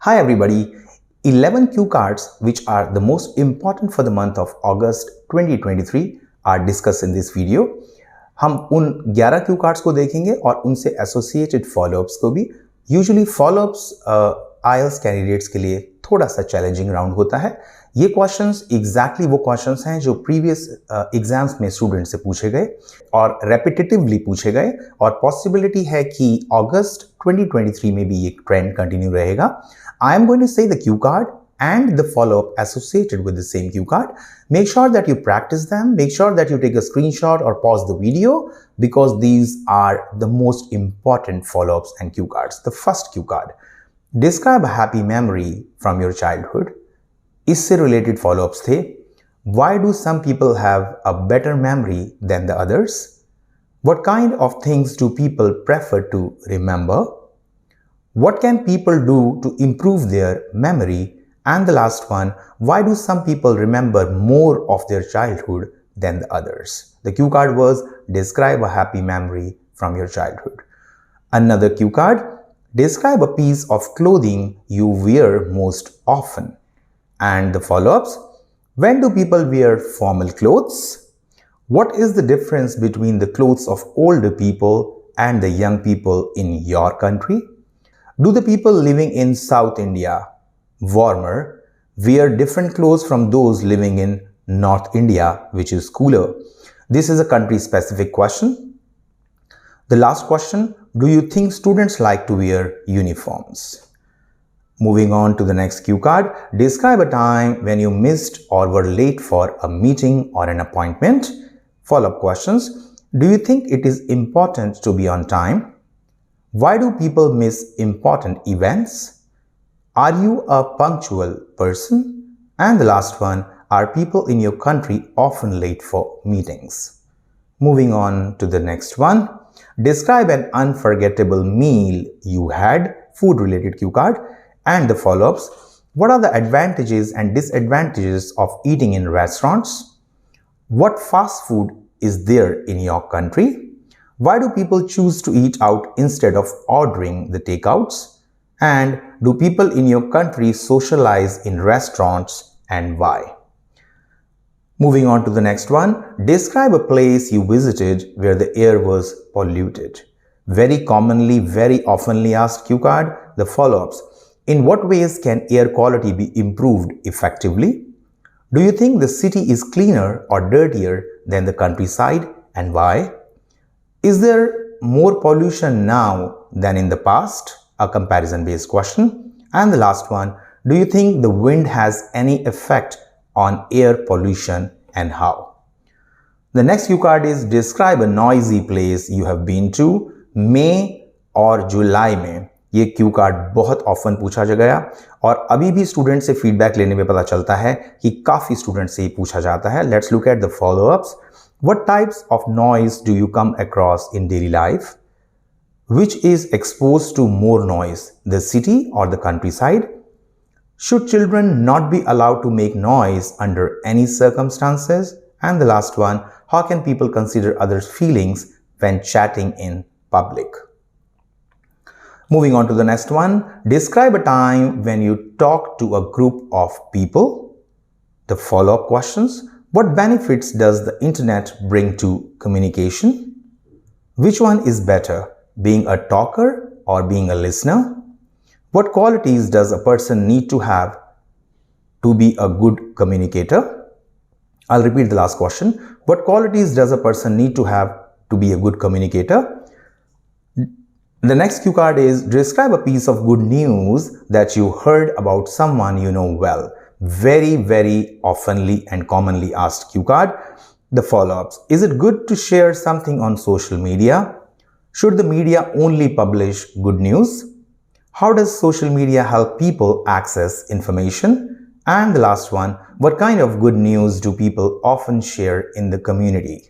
Hi everybody, 11 cue cards which are the most important for the month of August 2023 are discussed in this video. हम उन 11 cue cards को देखेंगे और उनसे associated follow-ups को भी. यूजुअली फॉलोअप्स IELTS कैंडिडेट्स के लिए थोड़ा सा चैलेंजिंग राउंड होता है. ये क्वेश्चंस एग्जैक्टली वो क्वेश्चंस हैं जो प्रीवियस एग्जाम्स में स्टूडेंट से पूछे गए और रेपिटेटिवली पूछे गए और पॉसिबिलिटी है कि अगस्त 2023 में भी ये ट्रेंड कंटिन्यू रहेगा. I am going to say the cue card and the follow-up associated with the same cue card. Make sure that you practice them. Make sure that you take a screenshot or pause the video because these are the most important follow-ups and cue cards. The first cue card. Describe a happy memory from your childhood. इससे related follow-ups थे. Why do some people have a better memory than the others? What kind of things do people prefer to remember? What can people do to improve their memory? And the last one, why do some people remember more of their childhood than the others? The cue card was describe a happy memory from your childhood. Another cue card, describe a piece of clothing you wear most often. And the follow-ups, when do people wear formal clothes? What is the difference between the clothes of older people and the young people in your country? Do the people living in South India, warmer, wear different clothes from those living in North India, which is cooler? This is a country-specific question. The last question, do you think students like to wear uniforms? Moving on to the next cue card, describe a time when you missed or were late for a meeting or an appointment. Follow-up questions, do you think it is important to be on time? Why do people miss important events? Are you a punctual person? And the last one, are people in your country often late for meetings? Moving on to the next one, describe an unforgettable meal you had, food related cue card, and the follow-ups. What are the advantages and disadvantages of eating in restaurants? What fast food is there in your country? Why do people choose to eat out instead of ordering the takeouts? And do people in your country socialize in restaurants and why? Moving on to the next one, describe a place you visited where the air was polluted. Very commonly, very oftenly asked cue card, the follow-ups. In what ways can air quality be improved effectively? Do you think the city is cleaner or dirtier than the countryside and why? Is there more pollution now than in the past? A comparison-based question. And the last one, do you think the wind has any effect on air pollution and how? The next cue card is describe a noisy place you have been to, May और जुलाई में. ये Q card बहुत often पूछा गया और अभी भी student से फीडबैक लेने में पता चलता है कि काफ़ी स्टूडेंट से ही पूछा जाता है. Let's look at the follow-ups. What types of noise do you come across in daily life? Which is exposed to more noise, the city or the countryside? Should children not be allowed to make noise under any circumstances? And the last one, how can people consider others' feelings when chatting in public? Moving on to the next one, describe a time when you talk to a group of people. The follow-up questions. What benefits does the internet bring to communication? Which one is better, being a talker or being a listener? What qualities does a person need to have to be a good communicator? I'll repeat the last question. What qualities does a person need to have to be a good communicator? The next cue card is describe a piece of good news that you heard about someone you know well. Very, very oftenly and commonly asked cue card. The follow-ups. Is it good to share something on social media? Should the media only publish good news? How does social media help people access information? And the last one, what kind of good news do people often share in the community?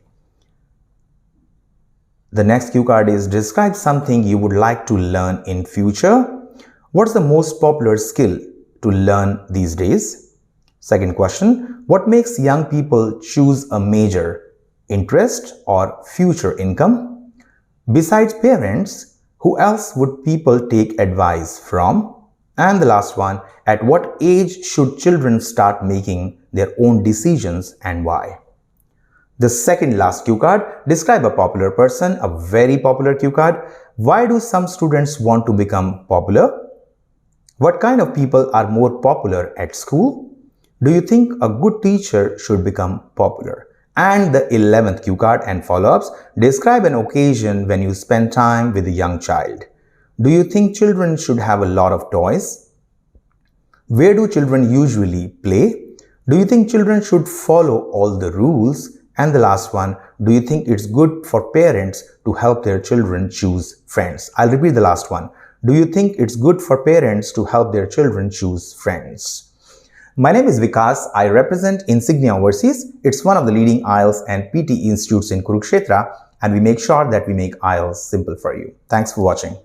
The next cue card is describe something you would like to learn in future. What's the most popular skill to learn these days? Second question, what makes young people choose a major, interest or future income? Besides parents, who else would people take advice from? And the last one, at what age should children start making their own decisions and why? The second last cue card, describe a popular person, a very popular cue card. Why do some students want to become popular? What kind of people are more popular at school? Do you think a good teacher should become popular? And the 11th cue card and follow-ups, describe an occasion when you spend time with a young child. Do you think children should have a lot of toys? Where do children usually play? Do you think children should follow all the rules? And the last one, do you think it's good for parents to help their children choose friends? I'll repeat the last one. Do you think it's good for parents to help their children choose friends? My name is Vikas. I represent Insignia Overseas. It's one of the leading IELTS and PT institutes in Kurukshetra, and we make sure that we make IELTS simple for you. Thanks for watching.